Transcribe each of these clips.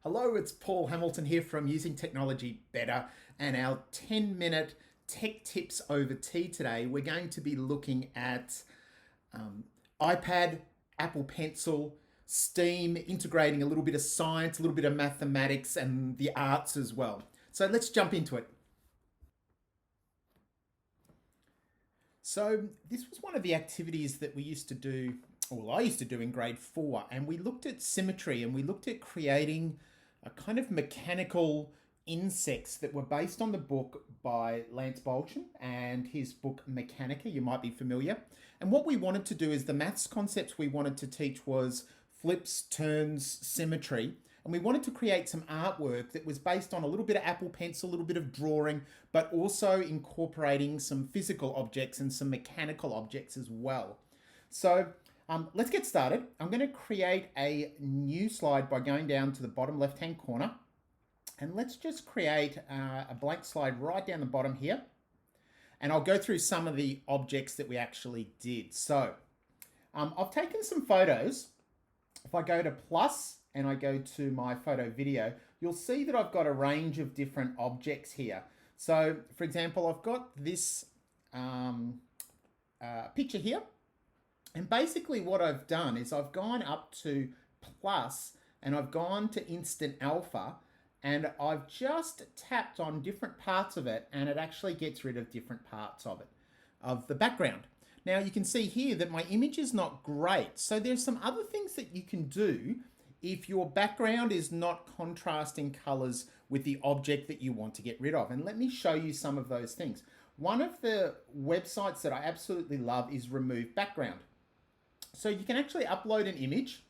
Hello, it's Paul Hamilton here from Using Technology Better, and our 10-minute tech tips over tea today. We're going to be looking at iPad, Apple Pencil, STEAM, integrating a little bit of science, a little bit of mathematics, and the arts as well. So let's jump into it. So this was one of the activities that we used to do, or well, I used to do in grade 4, and we looked at symmetry and we looked at creating a kind of mechanical insects that were based on the book by Lance Bolchin and his book Mechanica. You might be familiar. And what we wanted to do is the maths concepts we wanted to teach was flips, turns, symmetry. And we wanted to create some artwork that was based on a little bit of Apple Pencil, a little bit of drawing, but also incorporating some physical objects and some mechanical objects as well. So let's get started. I'm going to create a new slide by going down to the bottom left-hand corner. And let's just create a blank slide right down the bottom here. And I'll go through some of the objects that we actually did. So I've taken some photos. If I go to plus and I go to my photo video, you'll see that I've got a range of different objects here. So for example, I've got this picture here. And basically what I've done is I've gone up to plus and I've gone to instant alpha and I've just tapped on different parts of it and it actually gets rid of different parts of it, of the background. Now you can see here that my image is not great. So there's some other things that you can do if your background is not contrasting colors with the object that you want to get rid of. And let me show you some of those things. One of the websites that I absolutely love is Remove Background. So you can actually upload an image,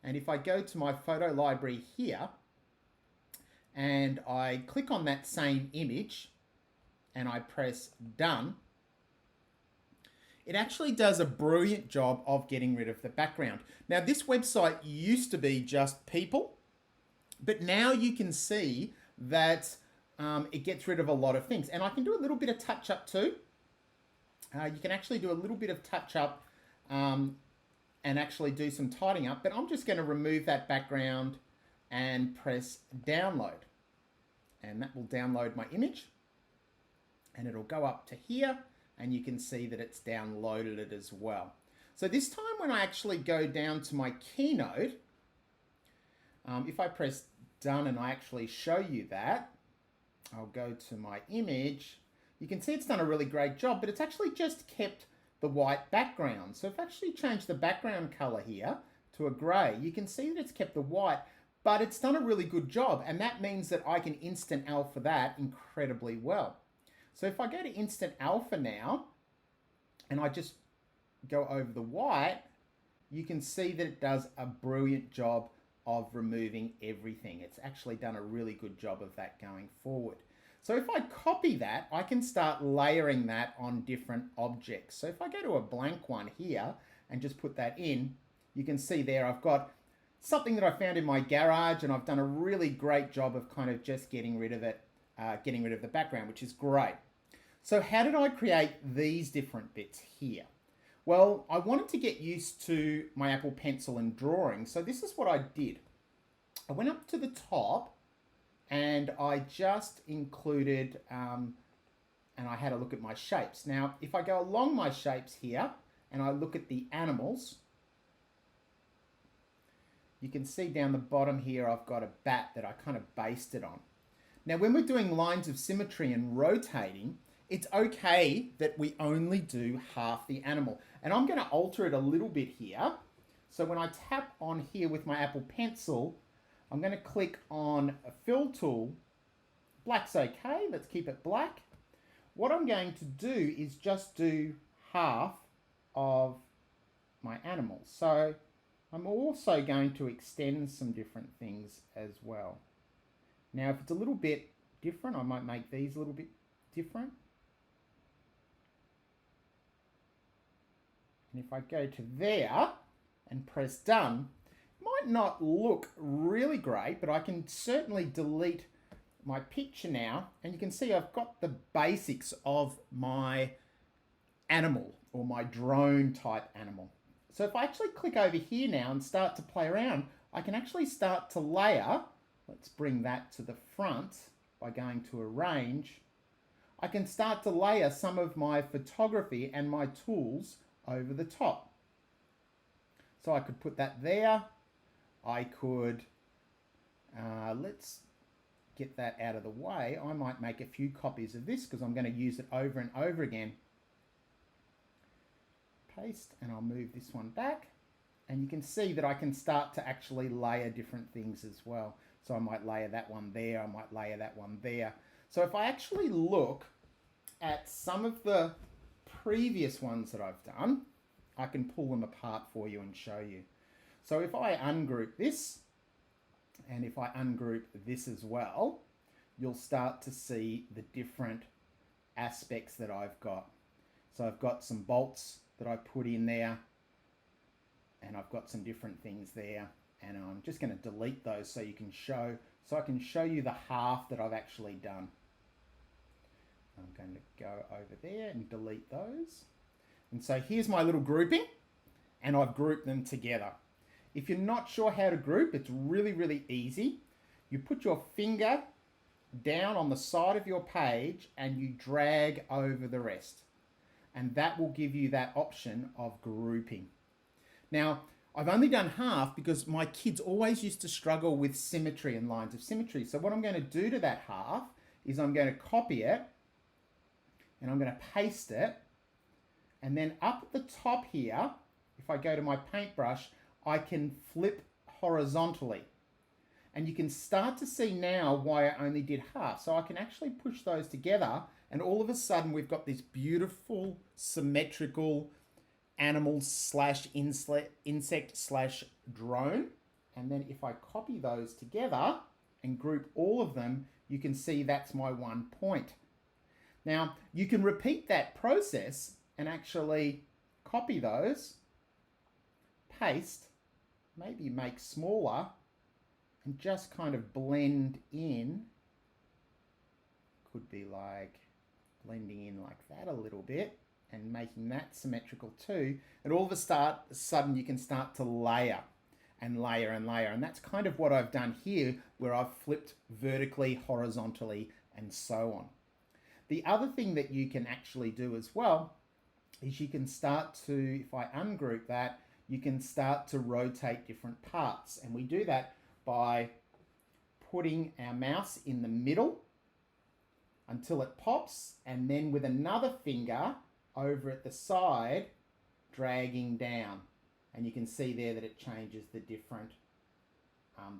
and if I go to my photo library here and I click on that same image and I press done, it actually does a brilliant job of getting rid of the background. Now this website used to be just people, but now you can see that it gets rid of a lot of things. And I can do a little bit of touch up too. You can actually do a little bit of touch up and actually do some tidying up, but I'm just going to remove that background and press download. And that will download my image and it'll go up to here and you can see that it's downloaded it as well. So this time when I actually go down to my keynote, if I press done and I actually show you that, I'll go to my image. You can see it's done a really great job, but it's actually just kept the white background. So if I actually change the background color here to a gray, you can see that it's kept the white, but it's done a really good job. And that means that I can instant alpha that incredibly well. So if I go to instant alpha now, and I just go over the white, you can see that it does a brilliant job of removing everything. It's actually done a really good job of that going forward. So if I copy that, I can start layering that on different objects. So if I go to a blank one here and just put that in, you can see there I've got something that I found in my garage and I've done a really great job of kind of just getting rid of it, getting rid of the background, which is great. So how did I create these different bits here? Well, I wanted to get used to my Apple Pencil and drawing. So this is what I did. I went up to the top and I just included, and I had a look at my shapes. Now, if I go along my shapes here and I look at the animals, you can see down the bottom here, I've got a bat that I kind of based it on. Now, when we're doing lines of symmetry and rotating, it's okay that we only do half the animal. And I'm going to alter it a little bit here. So when I tap on here with my Apple Pencil, I'm going to click on a fill tool. Black's okay, let's keep it black. What I'm going to do is just do half of my animal. So I'm also going to extend some different things as well. Now, if it's a little bit different, I might make these a little bit different. And if I go to there and press done, it might not look really great, but I can certainly delete my picture now. And you can see I've got the basics of my animal or my drone type animal. So if I actually click over here now and start to play around, I can actually start to layer let's bring that to the front by going to arrange. I can start to layer some of my photography and my tools over the top. So I could put that there. I could, let's get that out of the way. I might make a few copies of this because I'm going to use it over and over again. Paste, and I'll move this one back. And you can see that I can start to actually layer different things as well. So I might layer that one there, I might layer that one there. So if I actually look at some of the previous ones that I've done, I can pull them apart for you and show you. So if I ungroup this, and if I ungroup this as well, you'll start to see the different aspects that I've got. So I've got some bolts that I put in there, and I've got some different things there, and I'm just going to delete those so you can show, so I can show you the half that I've actually done. I'm going to go over there and delete those. And so here's my little grouping, and I've grouped them together. If you're not sure how to group, it's really, really easy. You put your finger down on the side of your page and you drag over the rest. And that will give you that option of grouping. Now, I've only done half because my kids always used to struggle with symmetry and lines of symmetry. So what I'm going to do to that half is I'm going to copy it and I'm going to paste it. And then up at the top here, if I go to my paintbrush, I can flip horizontally. And you can start to see now why I only did half. So I can actually push those together, and all of a sudden we've got this beautiful symmetrical animal slash insect slash drone. And then if I copy those together and group all of them, you can see that's my 1 point. Now you can repeat that process and actually copy those, paste, maybe make smaller, and just kind of blend in. Could be like blending in like that a little bit and making that symmetrical too. And all of a sudden you can start to layer and layer and layer. And that's kind of what I've done here, where I've flipped vertically, horizontally, and so on. The other thing that you can actually do as well is you can start to, if I ungroup that, you can start to rotate different parts. And we do that by putting our mouse in the middle until it pops, and then with another finger over at the side, dragging down. And you can see there that it changes the different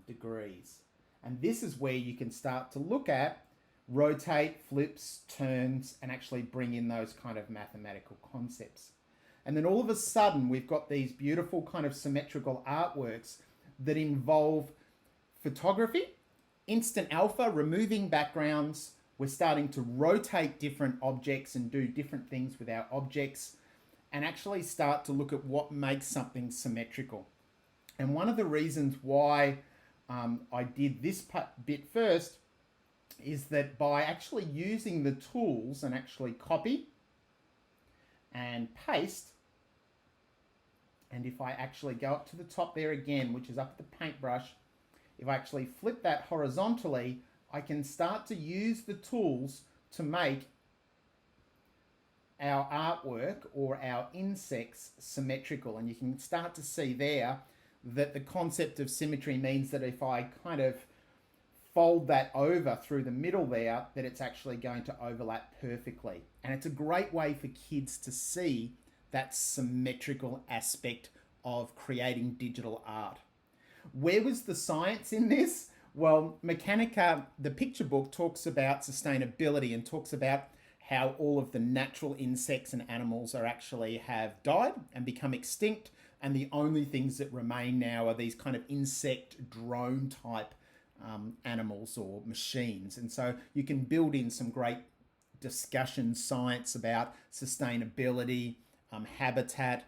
degrees. And this is where you can start to look at rotate, flips, turns, and actually bring in those kind of mathematical concepts. And then all of a sudden, we've got these beautiful kind of symmetrical artworks that involve photography, instant alpha, removing backgrounds. We're starting to rotate different objects and do different things with our objects and actually start to look at what makes something symmetrical. And one of the reasons why I did this bit first is that by actually using the tools and actually copy and paste, and if I actually go up to the top there again, which is up at the paintbrush, if I actually flip that horizontally, I can start to use the tools to make our artwork or our insects symmetrical. And you can start to see there that the concept of symmetry means that if I kind of fold that over through the middle there, that it's actually going to overlap perfectly. And it's a great way for kids to see that symmetrical aspect of creating digital art. Where was the science in this? Well, Mechanica, the picture book, talks about sustainability and talks about how all of the natural insects and animals are actually have died and become extinct, and the only things that remain now are these kind of insect drone type animals or machines. And so you can build in some great discussion science about sustainability, habitat,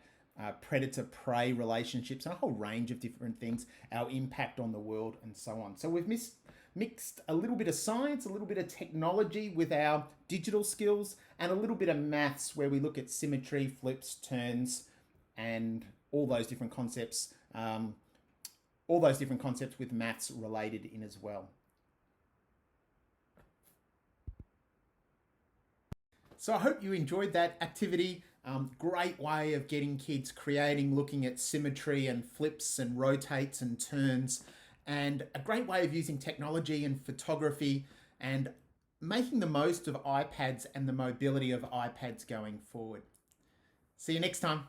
predator-prey relationships, and a whole range of different things, our impact on the world, and so on. So we've mixed a little bit of science, a little bit of technology with our digital skills, and a little bit of maths where we look at symmetry, flips, turns, and all those different concepts, all those different concepts with maths related in as well. So I hope you enjoyed that activity. Great way of getting kids creating, looking at symmetry and flips and rotates and turns, and a great way of using technology and photography and making the most of iPads and the mobility of iPads going forward. See you next time.